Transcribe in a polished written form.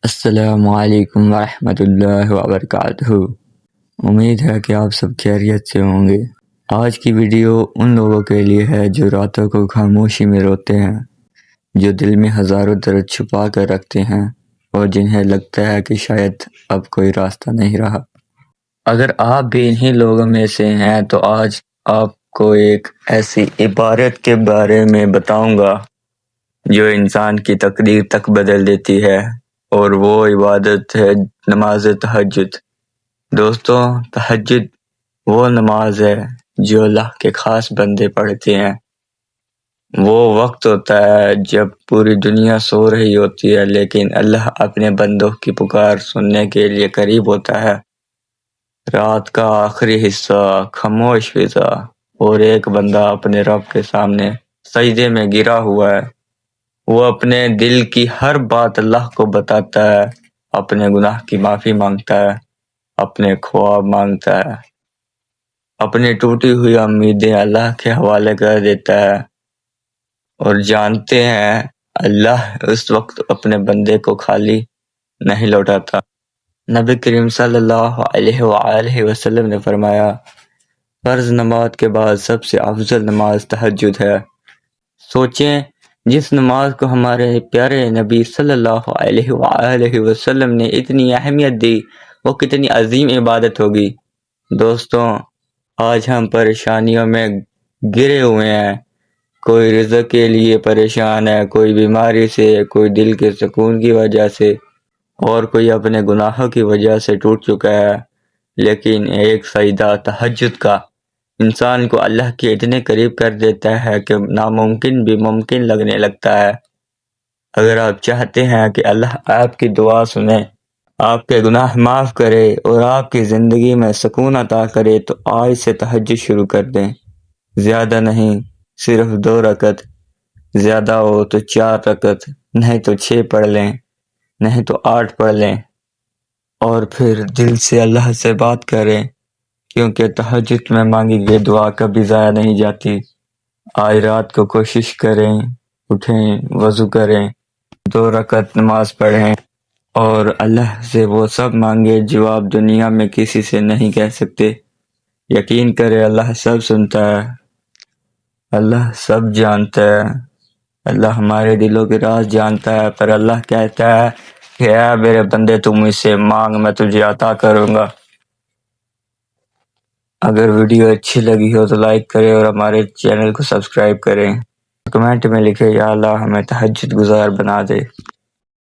السلام علیکم ورحمۃ اللہ وبرکاتہ۔ امید ہے کہ آپ سب خیریت سے ہوں گے۔ آج کی ویڈیو ان لوگوں کے لیے ہے جو راتوں کو خاموشی میں روتے ہیں، جو دل میں ہزاروں درد چھپا کر رکھتے ہیں اور جنہیں لگتا ہے کہ شاید اب کوئی راستہ نہیں رہا۔ اگر آپ بھی انہی لوگوں میں سے ہیں تو آج آپ کو ایک ایسی عبارت کے بارے میں بتاؤں گا جو انسان کی تقدیر تک بدل دیتی ہے، اور وہ عبادت ہے نماز تہجد۔ دوستوں، تہجد وہ نماز ہے جو اللہ کے خاص بندے پڑھتے ہیں۔ وہ وقت ہوتا ہے جب پوری دنیا سو رہی ہوتی ہے، لیکن اللہ اپنے بندوں کی پکار سننے کے لیے قریب ہوتا ہے۔ رات کا آخری حصہ، خاموش فضا، اور ایک بندہ اپنے رب کے سامنے سجدے میں گرا ہوا ہے۔ وہ اپنے دل کی ہر بات اللہ کو بتاتا ہے، اپنے گناہ کی معافی مانگتا ہے، اپنے خواب مانگتا ہے، اپنی ٹوٹی ہوئی امیدیں اللہ کے حوالے کر دیتا ہے، اور جانتے ہیں اللہ اس وقت اپنے بندے کو خالی نہیں لوٹاتا۔ نبی کریم صلی اللہ علیہ وآلہ وسلم نے فرمایا، فرض نماز کے بعد سب سے افضل نماز تہجد ہے۔ سوچیں، جس نماز کو ہمارے پیارے نبی صلی اللہ علیہ وآلہ وسلم نے اتنی اہمیت دی، وہ کتنی عظیم عبادت ہوگی۔ دوستوں، آج ہم پریشانیوں میں گرے ہوئے ہیں۔ کوئی رزق کے لیے پریشان ہے، کوئی بیماری سے، کوئی دل کے سکون کی وجہ سے، اور کوئی اپنے گناہوں کی وجہ سے ٹوٹ چکا ہے۔ لیکن ایک سجدہ تہجد کا انسان کو اللہ کے اتنے قریب کر دیتا ہے کہ ناممکن بھی ممکن لگنے لگتا ہے۔ اگر آپ چاہتے ہیں کہ اللہ آپ کی دعا سنے، آپ کے گناہ معاف کرے اور آپ کی زندگی میں سکون عطا کرے تو آج سے تہجد شروع کر دیں۔ زیادہ نہیں، صرف 2 رکعت، زیادہ ہو تو 4 رکعت، نہیں تو 6 پڑھ لیں، نہیں تو 8 پڑھ لیں، اور پھر دل سے اللہ سے بات کریں، کیونکہ تہجد میں مانگی گئی دعا کبھی ضائع نہیں جاتی۔ آج رات کو کوشش کریں، اٹھیں، وضو کریں، 2 رکعت نماز پڑھیں، اور اللہ سے وہ سب مانگے جو آپ دنیا میں کسی سے نہیں کہہ سکتے۔ یقین کرے اللہ سب سنتا ہے، اللہ سب جانتا ہے، اللہ ہمارے دلوں کے راز جانتا ہے، پر اللہ کہتا ہے کہ اے میرے بندے، تم مجھ سے مانگ، میں تجھے عطا کروں گا۔ اگر ویڈیو اچھی لگی ہو تو لائک کریں اور ہمارے چینل کو سبسکرائب کریں۔ کمنٹ میں لکھیں، یا اللہ ہمیں تہجد گزار بنا دے۔